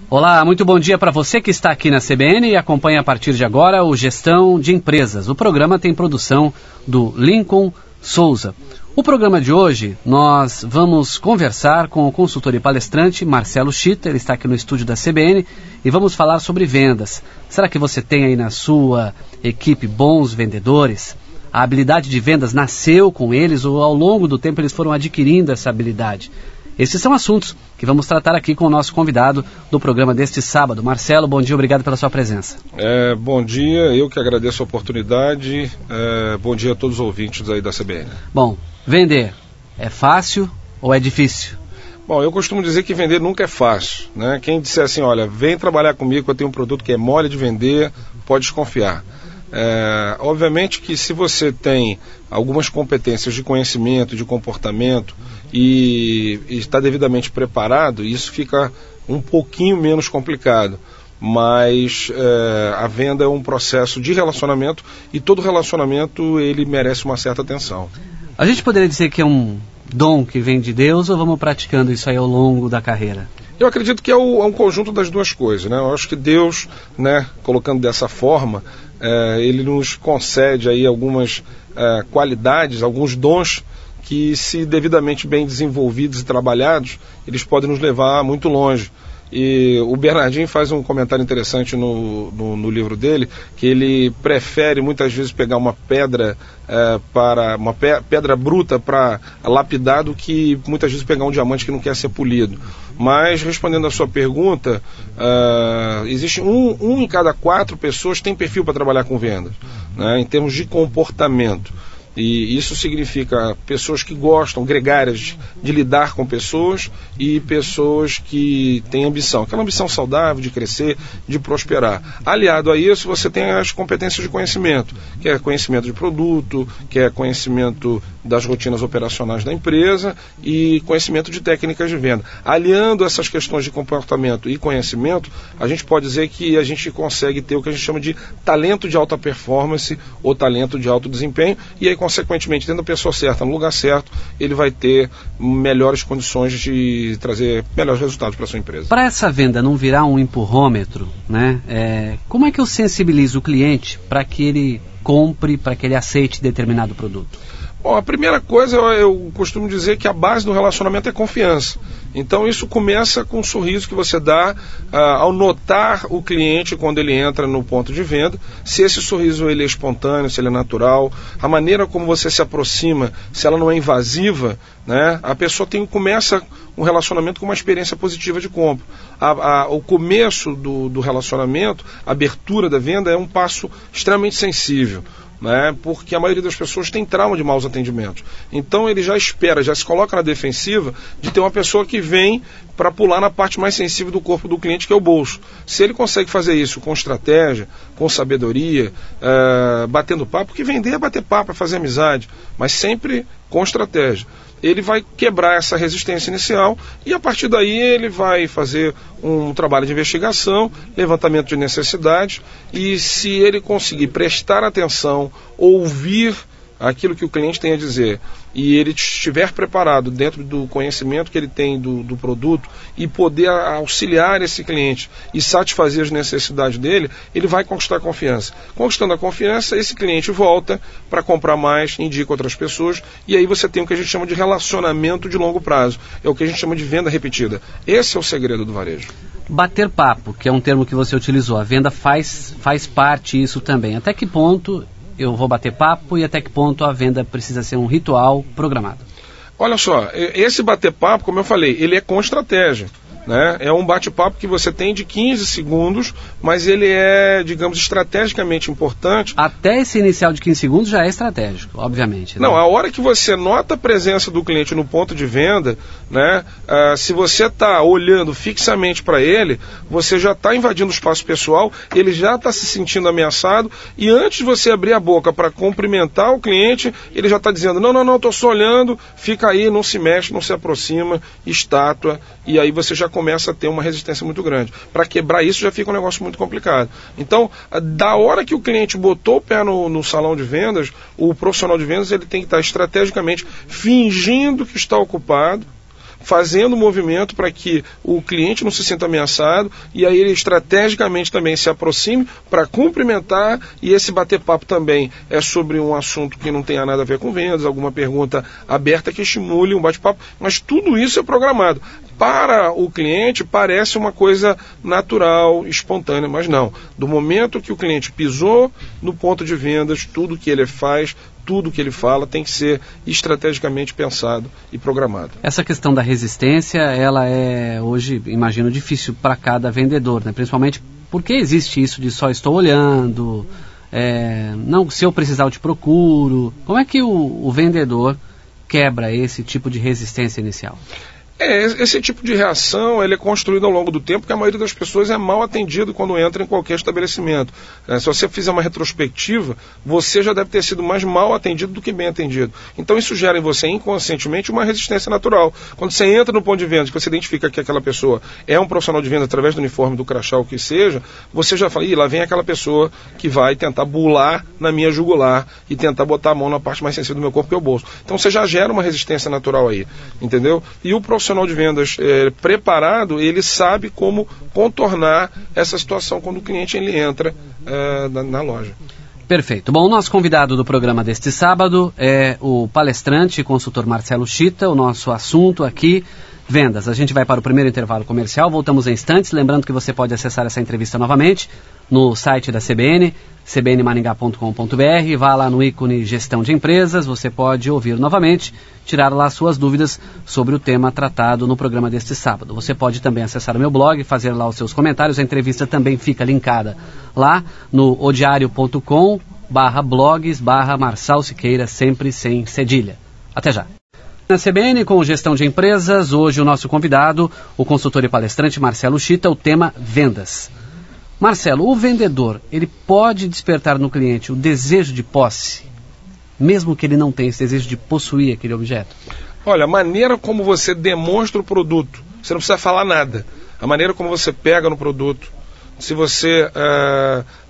Olá, muito bom dia para você que está aqui na CBN e acompanha a partir de agora o Gestão de Empresas. O programa tem produção do Lincoln Souza. O programa de hoje nós vamos conversar com o consultor e palestrante Marcelo Chita. Ele está aqui no estúdio da CBN e vamos falar sobre vendas. Será que você tem aí na sua equipe bons vendedores? A habilidade de vendas nasceu com eles ou ao longo do tempo eles foram adquirindo essa habilidade? Esses são assuntos que vamos tratar aqui com o nosso convidado do programa deste sábado. Marcelo, bom dia, obrigado pela sua presença. Bom dia, eu que agradeço a oportunidade. Bom dia a todos os ouvintes aí da CBN. Bom, vender é fácil ou é difícil? Bom, eu costumo dizer que vender nunca é fácil, né? Quem disser assim, olha, vem trabalhar comigo que eu tenho um produto que é mole de vender, pode desconfiar. Obviamente que se você tem algumas competências de conhecimento, de comportamento e está devidamente preparado, isso fica um pouquinho menos complicado. Mas a venda é um processo de relacionamento e todo relacionamento ele merece uma certa atenção. A gente poderia dizer que é um dom que vem de Deus ou vamos praticando isso aí ao longo da carreira? Eu acredito que é um conjunto das duas coisas, né? Eu acho que Deus, né, colocando dessa forma, ele nos concede aí algumas qualidades, alguns dons que, se devidamente bem desenvolvidos e trabalhados, eles podem nos levar muito longe. E o Bernardinho faz um comentário interessante no livro dele, que ele prefere muitas vezes pegar uma pedra pedra bruta para lapidar do que muitas vezes pegar um diamante que não quer ser polido. Mas, respondendo à sua pergunta, existe um em cada 4 pessoas tem perfil para trabalhar com vendas, né, em termos de comportamento. E isso significa pessoas que gostam, gregárias, de lidar com pessoas e pessoas que têm ambição, aquela ambição saudável de crescer, de prosperar. Aliado a isso, você tem as competências de conhecimento, que é conhecimento de produto, que é conhecimento das rotinas operacionais da empresa e conhecimento de técnicas de venda. Aliando essas questões de comportamento e conhecimento, a gente pode dizer que a gente consegue ter o que a gente chama de talento de alta performance ou talento de alto desempenho, e aí, consequentemente, tendo a pessoa certa no lugar certo, ele vai ter melhores condições de trazer melhores resultados para a sua empresa. Para essa venda não virar um empurrômetro, né? Como é que eu sensibilizo o cliente para que ele compre, para que ele aceite determinado produto? Bom, a primeira coisa, eu costumo dizer que a base do relacionamento é confiança. Então isso começa com um sorriso que você dá ao notar o cliente quando ele entra no ponto de venda, se esse sorriso ele é espontâneo, se ele é natural, a maneira como você se aproxima, se ela não é invasiva, né, a pessoa começa um relacionamento com uma experiência positiva de compra. O começo do relacionamento, a abertura da venda é um passo extremamente sensível, né, porque a maioria das pessoas tem trauma de maus atendimentos. Então ele já espera, já se coloca na defensiva de ter uma pessoa que vem para pular na parte mais sensível do corpo do cliente, que é o bolso. Se ele consegue fazer isso com estratégia, com sabedoria, batendo papo, porque vender é bater papo, é fazer amizade, mas sempre com estratégia. Ele vai quebrar essa resistência inicial e, a partir daí, ele vai fazer um trabalho de investigação, levantamento de necessidades, e se ele conseguir prestar atenção, ouvir aquilo que o cliente tem a dizer, e ele estiver preparado dentro do conhecimento que ele tem do produto e poder auxiliar esse cliente e satisfazer as necessidades dele, ele vai conquistar a confiança. Conquistando a confiança, esse cliente volta para comprar mais, indica outras pessoas, e aí você tem o que a gente chama de relacionamento de longo prazo. É o que a gente chama de venda repetida. Esse é o segredo do varejo. Bater papo, que é um termo que você utilizou, a venda faz parte isso também. Até que ponto eu vou bater papo e até que ponto a venda precisa ser um ritual programado? Olha só, esse bater papo, como eu falei, ele é com estratégia, né? É um bate-papo que você tem de 15 segundos, mas ele é, digamos, estrategicamente importante. Até esse inicial de 15 segundos já é estratégico, obviamente, né? Não, a hora que você nota a presença do cliente no ponto de venda, né, se você está olhando fixamente para ele, você já está invadindo o espaço pessoal, ele já está se sentindo ameaçado, e antes de você abrir a boca para cumprimentar o cliente, ele já está dizendo, não, estou só olhando, fica aí, não se mexe, não se aproxima, estátua, e aí você já começa a ter uma resistência muito grande. Para quebrar isso já fica um negócio muito complicado. Então, da hora que o cliente botou o pé no salão de vendas, o profissional de vendas ele tem que estar estrategicamente fingindo que está ocupado, fazendo um movimento para que o cliente não se sinta ameaçado e aí ele estrategicamente também se aproxime para cumprimentar, e esse bater-papo também é sobre um assunto que não tenha nada a ver com vendas, alguma pergunta aberta que estimule um bate-papo, mas tudo isso é programado. Para o cliente parece uma coisa natural, espontânea, mas não. Do momento que o cliente pisou no ponto de vendas, tudo que ele faz, tudo que ele fala tem que ser estrategicamente pensado e programado. Essa questão da resistência, ela é hoje, imagino, difícil para cada vendedor, né? Principalmente porque existe isso de só estou olhando, não, se eu precisar eu te procuro. Como é que o vendedor quebra esse tipo de resistência inicial? Esse tipo de reação ele é construído ao longo do tempo, porque a maioria das pessoas é mal atendido quando entra em qualquer estabelecimento. Se você fizer uma retrospectiva, você já deve ter sido mais mal atendido do que bem atendido. Então isso gera em você inconscientemente uma resistência natural. Quando você entra no ponto de venda, que você identifica que aquela pessoa é um profissional de venda através do uniforme, do crachá, o que seja, você já fala, lá vem aquela pessoa que vai tentar bular na minha jugular e tentar botar a mão na parte mais sensível do meu corpo, que é o bolso. Então você já gera uma resistência natural aí, entendeu? E o profissional de vendas preparado, ele sabe como contornar essa situação quando o cliente ele entra na loja. Perfeito. Bom, o nosso convidado do programa deste sábado é o palestrante e consultor Marcelo Chita. O nosso assunto aqui, vendas. A gente vai para o primeiro intervalo comercial, voltamos em instantes. Lembrando que você pode acessar essa entrevista novamente no site da CBN, cbnmaringá.com.br. Vá lá no ícone Gestão de Empresas, você pode ouvir novamente, tirar lá suas dúvidas sobre o tema tratado no programa deste sábado. Você pode também acessar o meu blog, fazer lá os seus comentários. A entrevista também fica linkada lá no odiario.com/blogs/Marçal Siqueira, sempre sem cedilha. Até já. Na CBN com Gestão de Empresas, hoje o nosso convidado, o consultor e palestrante Marcelo Chita, o tema vendas. Marcelo, o vendedor, ele pode despertar no cliente o desejo de posse, mesmo que ele não tenha esse desejo de possuir aquele objeto? Olha, a maneira como você demonstra o produto, você não precisa falar nada. A maneira como você pega no produto, se você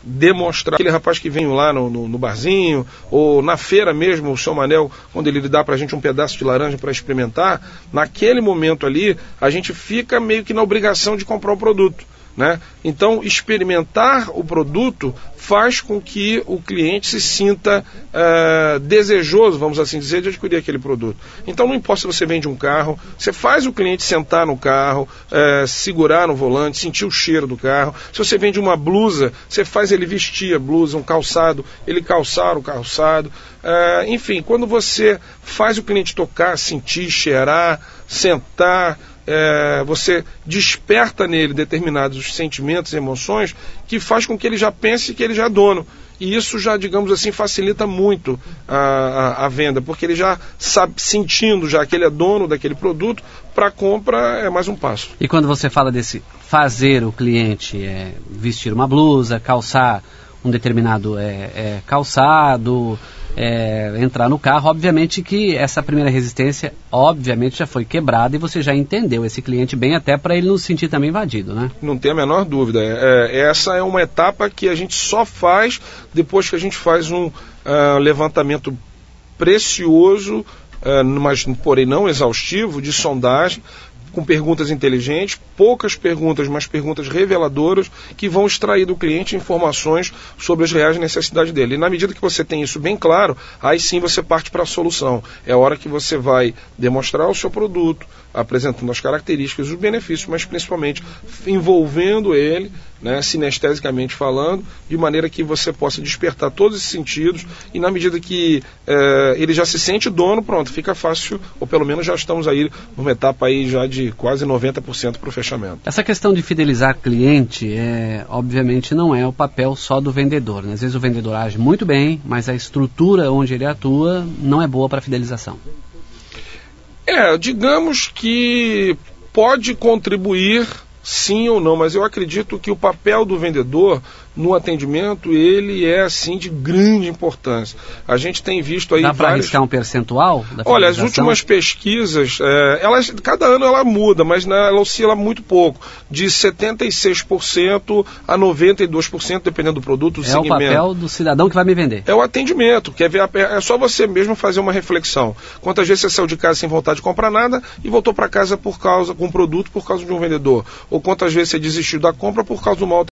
demonstrar aquele rapaz que vem lá no barzinho, ou na feira mesmo, o seu Manel, quando ele dá pra gente um pedaço de laranja para experimentar, naquele momento ali, a gente fica meio que na obrigação de comprar o produto, né? Então, experimentar o produto faz com que o cliente se sinta desejoso, vamos assim dizer, de adquirir aquele produto. Então, não importa se você vende um carro, você faz o cliente sentar no carro, segurar no volante, sentir o cheiro do carro. Se você vende uma blusa, você faz ele vestir a blusa, um calçado, ele calçar o calçado. Enfim, quando você faz o cliente tocar, sentir, cheirar, sentar, você desperta nele determinados sentimentos e emoções que faz com que ele já pense que ele já é dono. E isso já, digamos assim, facilita muito a venda, porque ele já sabe, sentindo já que ele é dono daquele produto, para a compra é mais um passo. E quando você fala desse fazer o cliente vestir uma blusa, calçar um determinado calçado, entrar no carro, obviamente que essa primeira resistência, obviamente, já foi quebrada e você já entendeu esse cliente bem, até para ele não se sentir também invadido, né? Não tem a menor dúvida. Essa é uma etapa que a gente só faz depois que a gente faz um levantamento precioso, mas porém não exaustivo, de sondagem, com perguntas inteligentes, poucas perguntas, mas perguntas reveladoras, que vão extrair do cliente informações sobre as reais necessidades dele. E na medida que você tem isso bem claro, aí sim você parte para a solução. É a hora que você vai demonstrar o seu produto, apresentando as características, os benefícios, mas principalmente envolvendo ele, né, sinestesicamente falando, de maneira que você possa despertar todos esses sentidos, e na medida que ele já se sente dono, pronto, fica fácil, ou pelo menos já estamos aí numa etapa aí já de quase 90% para o fechamento. Essa questão de fidelizar cliente, obviamente não é o papel só do vendedor, né? Às vezes o vendedor age muito bem, mas a estrutura onde ele atua não é boa para a fidelização. Digamos que pode contribuir sim ou não, mas eu acredito que o papel do vendedor no atendimento, ele é assim de grande importância. A gente tem visto aí Dá para arriscar um percentual da fidelização? Olha, as últimas pesquisas, cada ano ela muda, mas ela oscila muito pouco, de 76% a 92%, dependendo do produto, do segmento. É o papel do cidadão que vai me vender. É o atendimento, quer ver, é só você mesmo fazer uma reflexão. Quantas vezes você saiu de casa sem vontade de comprar nada e voltou para casa com um produto por causa de um vendedor? Ou quantas vezes você desistiu da compra por causa do mau